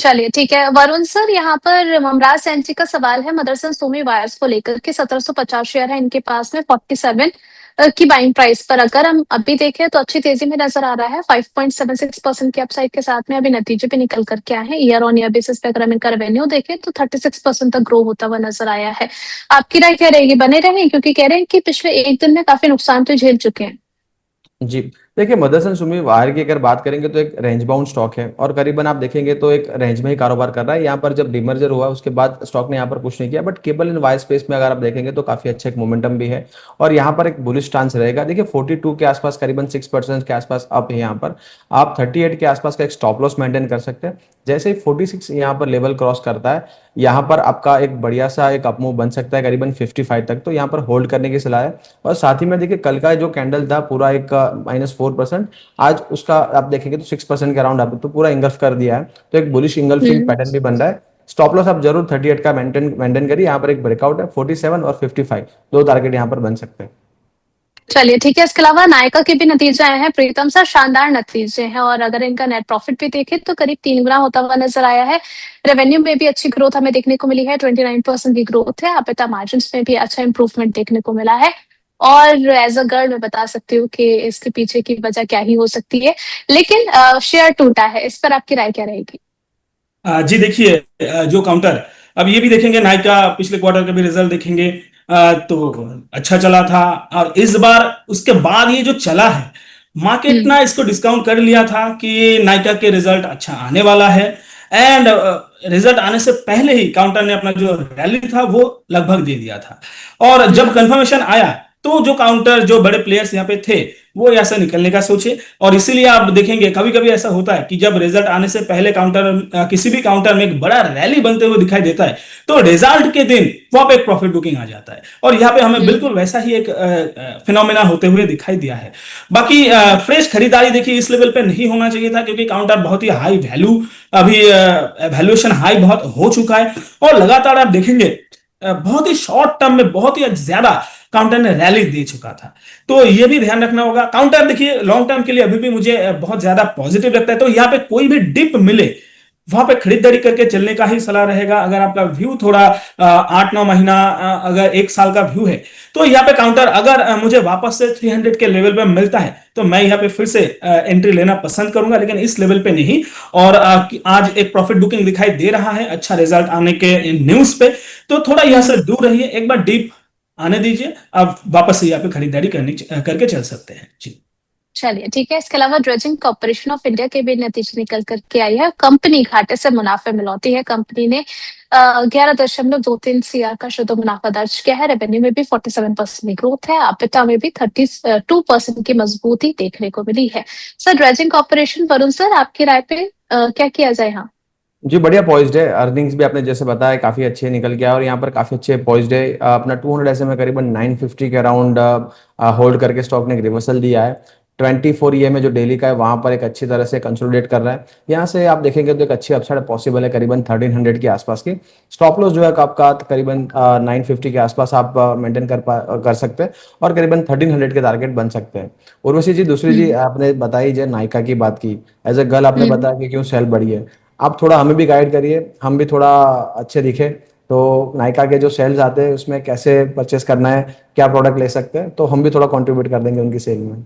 चलिए ठीक है वरुण सर, यहाँ पर ममराज सैन जी का सवाल है मदरसन सूमी वायर्स को लेकर के 1750 शेयर है इनके पास में 47 की बाइंग प्राइस पर। अगर हम अभी देखें तो अच्छी तेजी में नजर आ रहा है, 5.76% की अपसाइड के साथ में अभी नतीजे पे निकल करके आए हैं। ईयर ऑन ईयर बेसिस पे अगर हम इनका रेवेन्यू देखें तो 36% तक ग्रो होता हुआ नजर आया है। आपकी राय क्या रहेगी, बने रहें, क्योंकि कह रहे हैं कि पिछले एक दिन में काफी नुकसान तो झेल चुके हैं। जी, देखिए मदरसन सुमी वायर की अगर बात करेंगे तो एक रेंज बाउंड स्टॉक है और करीबन आप देखेंगे तो एक रेंज में ही कारोबार कर रहा है। यहाँ पर जब डीमर्जर हुआ उसके बाद स्टॉक ने यहाँ पर कुछ नहीं किया, but cable in wire space में अगर आप देखेंगे तो काफी अच्छा एक मोमेंटम भी है और यहाँ पर एक बुलिश चांस रहेगा। देखिए 42 के आसपास करीबन 6% के आसपास अप है। यहाँ पर आप 38 के आसपास का एक स्टॉप लॉस मेंटेन कर सकते हैं। जैसे ही 46 यहाँ पर लेवल क्रॉस करता है, यहाँ पर आपका एक बढ़िया सा एक अपमूव बन सकता है करीबन 55 तक, तो यहाँ पर होल्ड करने की सलाह है। और साथ ही में देखिए कल का जो कैंडल था पूरा एक -4%, आज उसका आप देखेंगे तो 6% के अराउंड आप तो पूरा इंगल्फ कर दिया है, तो एक बुलिश इंगल्फिंग हम्म। पैटर्न भी बन रहा है। स्टॉप लॉस आप जरूर 38 का मेंटेन मेंटेन करिए। यहाँ पर एक ब्रेकआउट है 47 और 55, दो टारगेट यहाँ पर बन सकते हैं। चलिए ठीक है, इसके अलावा नायका के भी नतीजे आए हैं प्रीतम सर, शानदार नतीजे हैं और अगर इनका नेट प्रॉफिट भी देखें तो करीब 3 गुना होता हुआ नजर आया है। रेवेन्यू में भी अच्छी ग्रोथ हमें देखने को मिली है, 29% की ग्रोथ है। EBITDA मार्जिन में भी अच्छा इंप्रूवमेंट देखने को मिला है। और एज अ गर्ल मैं बता सकती हूँ कि इसके पीछे की वजह क्या ही हो सकती है, लेकिन शेयर टूटा है, इस पर आपकी राय क्या रहेगी। जी देखिए, जो काउंटर अब ये भी देखेंगे, नायका पिछले क्वार्टर का भी रिजल्ट देखेंगे तो अच्छा चला था। और इस बार उसके बाद ये जो चला है, मार्केट हम्म। ना इसको डिस्काउंट कर लिया था कि ये नायका के रिजल्ट अच्छा आने वाला है। एंड रिजल्ट आने से पहले ही काउंटर ने अपना जो रैली था वो लगभग दे दिया था। और जब कंफर्मेशन आया तो जो काउंटर, जो बड़े प्लेयर्स यहाँ पे थे, वो यहाँ से निकलने का सोचे। और इसीलिए आप देखेंगे कभी कभी ऐसा होता है कि जब रिजल्ट आने से पहले काउंटर, किसी भी काउंटर में एक बड़ा रैली बनते हुए दिखाई देता है, तो रिजल्ट के दिन वहां पे एक प्रॉफिट बुकिंग आ जाता है। और यहाँ पे हमें बिल्कुल वैसा ही एक फिनोमेना होते हुए दिखाई दिया है। बाकी फ्रेश खरीदारी देखिए इस लेवल पे नहीं होना चाहिए था, क्योंकि काउंटर बहुत ही हाई वैल्यू, अभी वैल्यूएशन हाई बहुत हो चुका है। और लगातार आप देखेंगे बहुत ही शॉर्ट टर्म में बहुत ही ज्यादा काउंटर ने रैली दे चुका था। तो ये भी ध्यान रखना होगा। काउंटर देखिए लॉन्ग टर्म के लिए अभी भी मुझे बहुत ज्यादा पॉजिटिव लगता है। तो यहाँ पे कोई भी डिप मिले वहां पे खरीदारी करके चलने का ही सलाह रहेगा। अगर आपका व्यू थोड़ा 8-9 महीना, अगर 1 साल का व्यू है, तो यहाँ पे काउंटर अगर मुझे वापस से 300 के लेवल पे मिलता है तो मैं यहाँ पे फिर से एंट्री लेना पसंद करूंगा, लेकिन इस लेवल पे नहीं। और आज एक प्रॉफिट बुकिंग दिखाई दे रहा है अच्छा रिजल्ट आने के न्यूज पे, तो थोड़ा यहाँ से दूर रहिए। एक बार डीप आने दीजिए, आप वापस से यहाँ पे खरीदारी करके चल सकते हैं जी। चलिए ठीक है, इसके अलावा ड्रेजिंग कॉर्पोरेशन ऑफ इंडिया के भी नतीजे निकल करके आई है। कंपनी घाटे से मुनाफे में लौटी है। कंपनी ने 11.23 CR का शुद्ध मुनाफा दर्ज किया है। रेवेन्यू में भी 47% की ग्रोथ है। EBITDA में भी 32% की मजबूती देखने को मिली है। Sir dredging corporation, Varun sir आपकी राय पे क्या किया जाए यहाँ। जी बढ़िया पॉइज्ड है। अर्निंग्स भी आपने जैसे बताया काफी अच्छे निकल गया और यहाँ पर काफी अच्छे पॉइज्ड है। अपना 200 ऐसे में करीबन 950 के अराउंड होल्ड करके स्टॉक ने एक रिवर्सल दिया है। 24 ईए में जो डेली का है वहां पर एक अच्छी तरह से कंसोलिडेट कर रहा है। यहाँ से आप देखेंगे तो एक अच्छी अपसाइड पॉसिबल है करीबन 1300 के आसपास की। स्टॉप लॉस जो है आपका करीबन 950 के आसपास आप मेंटेन कर सकते हैं और करीबन 1300 के टारगेट बन सकते हैं। उर्वशी जी, दूसरी जी आपने बताई जो नायका की बात की, एज ए गर्ल आपने बताया कि क्यों सेल बढ़ी है। आप थोड़ा हमें भी गाइड करिए, हम भी थोड़ा अच्छे दिखे तो नायका के जो सेल्स आते हैं उसमें कैसे परचेस करना है, क्या प्रोडक्ट ले सकते हैं, तो हम भी थोड़ा कंट्रीब्यूट कर देंगे उनकी सेल में।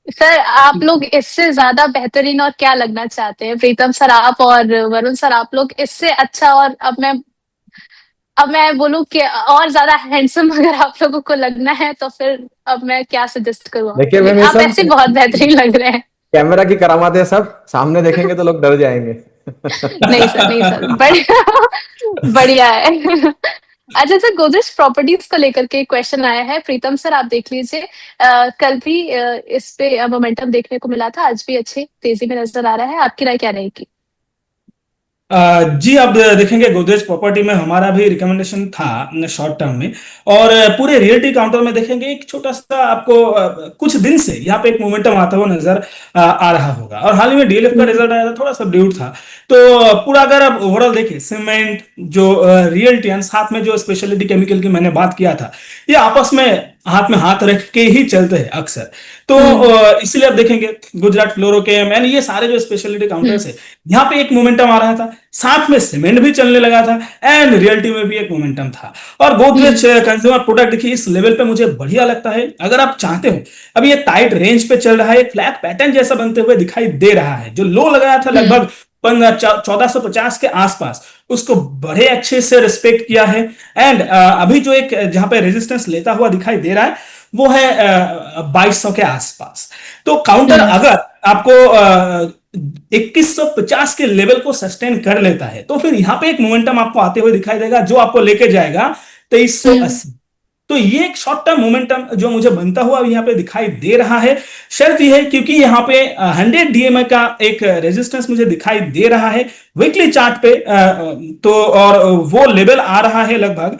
सर आप लोग इससे ज्यादा बेहतरीन और क्या लगना चाहते हैं, प्रीतम सर आप और वरुण सर, आप लोग इससे अच्छा, और अब मैं बोलूं कि और ज्यादा हैंडसम अगर आप लोगों को लगना है तो फिर अब मैं क्या सजेस्ट करूं देखिए आपको, मैम लेकिन ये आप सब ऐसे बहुत बेहतरीन लग रहे हैं। कैमरा की करामात है, सब सामने देखेंगे तो लोग डर जाएंगे। नहीं सर, नहीं सर, बढ़िया बढ़िया है। अच्छा सर, गोदरेज प्रॉपर्टीज को लेकर के क्वेश्चन आया है, प्रीतम सर आप देख लीजिए। कल भी इस पे मोमेंटम देखने को मिला था, आज भी अच्छी तेजी में नजर आ रहा है। आपकी राय क्या रहेगी। जी, अब देखेंगे गोदरेज प्रॉपर्टी में हमारा भी रिकमेंडेशन था शॉर्ट टर्म में। और पूरे रियल्टी काउंटर में देखेंगे एक छोटा सा आपको कुछ दिन से यहाँ पे एक मोमेंटम आता हुआ नजर आ रहा होगा। और हाल ही में डीएलएफ का रिजल्ट आया था, थोड़ा सा ड्यूट था। तो पूरा अगर आप ओवरऑल देखें, सीमेंट जो रियल्टी एंड साथ में जो स्पेशलिटी केमिकल की मैंने बात किया था, ये आपस में हाथ में हाथ रख के ही चलते हैं अक्सर। तो इसलिए आप देखेंगे गुजरात फ्लोरोकेम एंड ये सारे जो स्पेशलिटी काउंटर्स है, यहाँ पे एक मोमेंटम आ रहा था, साथ में सीमेंट भी चलने लगा था एंड रियल्टी में भी एक मोमेंटम था। और गोदरेज कंज्यूमर प्रोडक्ट देखिए इस लेवल पे मुझे बढ़िया लगता है। अगर आप चाहते हो, अभी ये टाइट रेंज पे चल रहा है, फ्लैग पैटर्न जैसा बनते हुए दिखाई दे रहा है। जो लो लगाया था लगभग 1450 के आसपास, उसको बड़े अच्छे से रिस्पेक्ट किया है। एंड अभी जो एक जहां पे रेजिस्टेंस लेता हुआ दिखाई दे रहा है वो है 2200 के आसपास। तो काउंटर अगर आपको 2150 के लेवल को सस्टेन कर लेता है तो फिर यहां पे एक मोमेंटम आपको आते हुए दिखाई देगा जो आपको लेके जाएगा 2380। तो ये एक शॉर्ट टर्म मोमेंटम जो मुझे बनता हुआ यहाँ पे दिखाई दे रहा है। शर्त यह है क्योंकि यहाँ पे 100 डीएमए का एक रेजिस्टेंस मुझे दिखाई दे रहा है वीकली चार्ट पे। तो और वो लेवल आ रहा है लगभग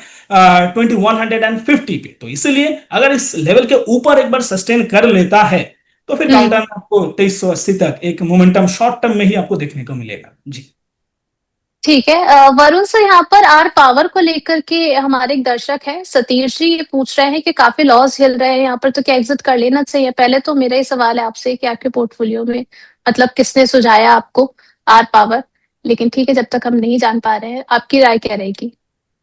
2150 पे। तो इसलिए अगर इस लेवल के ऊपर एक बार सस्टेन कर लेता है तो फिर काउंटर में आपको 2380 तक एक मोमेंटम शॉर्ट टर्म में ही आपको देखने को मिलेगा। जी ठीक है। वरुण सर, यहाँ पर आर पावर को लेकर के हमारे एक दर्शक है सतीश जी, ये पूछ रहे हैं कि काफी लॉस हिल रहे हैं यहाँ पर, तो क्या एग्जिट कर लेना चाहिए? पहले तो मेरा ही सवाल है आपसे कि आपके पोर्टफोलियो में मतलब किसने सुझाया आपको आर पावर, लेकिन ठीक है, जब तक हम नहीं जान पा रहे हैं, आपकी राय क्या रहेगी?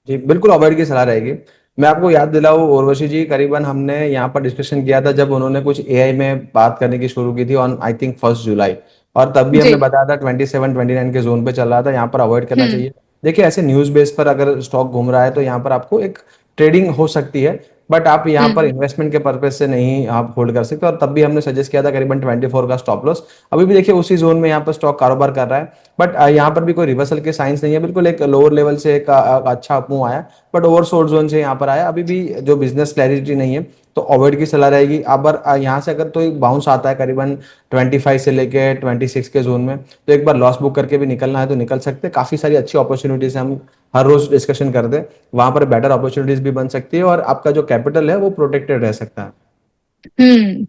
जी बिल्कुल अवॉइड की सलाह रहेगी। मैं आपको याद दिलाऊं उर्वशी जी, करीबन हमने यहाँ पर डिस्कशन किया था जब उन्होंने कुछ एआई में बात करने की शुरू की थी ऑन आई थिंक 1 जुलाई, और तब भी हमने जी। बताया था 27-29 के जोन पे चल रहा था, यहाँ पर अवॉइड करना हम्म। चाहिए। देखिए ऐसे न्यूज बेस पर अगर स्टॉक घूम रहा है तो यहाँ पर आपको एक ट्रेडिंग हो सकती है, बट आप यहाँ पर हम्म। इन्वेस्टमेंट के पर्पज से नहीं आप होल्ड कर सकते। और तब भी हमने सजेस्ट किया था करीबन 24 का स्टॉप लॉस। अभी भी देखिए उसी जोन में यहाँ पर स्टॉक कारोबार कर रहा है, बट यहाँ पर भी कोई रिवर्सल के साइंस नहीं है, बिल्कुल एक लोअर लेवल से एक अच्छा अपमूव आया, बट ओवरसोल्ड जोन से यहाँ पर आया। अभी भी जो बिजनेस क्लैरिटी नहीं है तो अवॉइड की सलाह रहेगी। अब यहाँ से अगर तो एक बाउंस आता है करीबन 25 से लेके 26 के जोन में, तो एक बार लॉस बुक करके भी निकलना है तो निकल सकते हैं। काफी सारी अच्छी अपॉर्चुनिटीज हम हर रोज डिस्कशन करते हैं, वहां पर बेटर अपॉर्चुनिटीज भी बन सकती है और आपका जो कैपिटल है वो प्रोटेक्टेड रह सकता है।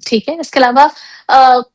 ठीक है। इसके अलावा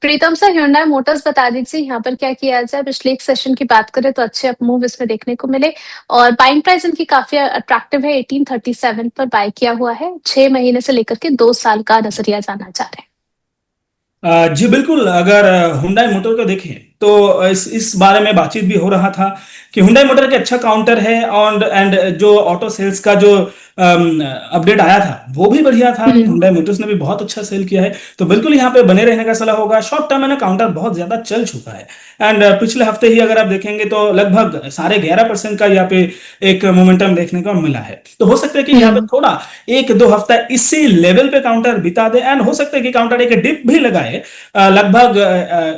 प्रीतम सर, hyundai मोटर्स बता दीजिए यहाँ पर क्या किया जाए? पिछले एक सेशन की बात करें तो अच्छे अपमूव इसमें देखने को मिले और बाइंग प्राइस इनकी काफी अट्रैक्टिव है, 1837 पर बाय किया हुआ है। 6 महीने से लेकर के 2 साल का नजरिया जानना चाह रहे हैं। जी बिल्कुल। अगर हुंडई मोटर को देखें तो इस बारे में बातचीत भी हो रहा था कि हुंडई मोटर के अच्छा काउंटर है और एंड जो ऑटो सेल्स का जो अपडेट आया था वो भी बढ़िया था। हुंडई मोटर्स ने भी बहुत अच्छा सेल किया है, तो बिल्कुल यहाँ पे बने रहने का सलाह होगा। शॉर्ट टर्म में काउंटर बहुत ज्यादा चल चुका है एंड पिछले हफ्ते ही अगर आप देखेंगे तो लगभग 11.5% का यहाँ पे एक मोमेंटम देखने को मिला है। तो हो सकता है कि यहाँ पे थोड़ा 1-2 हफ्ता इसी लेवल पे काउंटर बिता दे एंड हो सकता है कि काउंटर एक डिप भी लगाए लगभग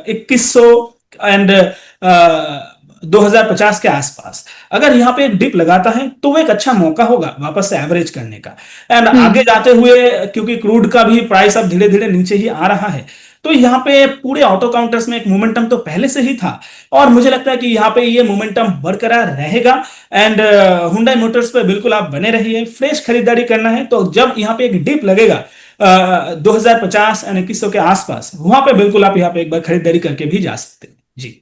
2100 एंड 2050 के आसपास। अगर यहाँ पे एक डिप लगाता है तो वो एक अच्छा मौका होगा वापस से एवरेज करने का। एंड आगे जाते हुए क्योंकि क्रूड का भी प्राइस अब धीरे धीरे नीचे ही आ रहा है, तो यहाँ पे पूरे ऑटो काउंटर्स में एक मोमेंटम तो पहले से ही था और मुझे लगता है कि यहाँ पे ये मोमेंटम बरकरार रहेगा। एंड हुंडई मोटर्स पे बिल्कुल आप बने रहिए। फ्रेश खरीदारी करना है तो जब यहाँ पे एक डिप लगेगा 2050 एंड 2100 के आसपास, वहां पे बिल्कुल आप यहाँ पे एक बार खरीदारी करके भी जा सकते हैं। जी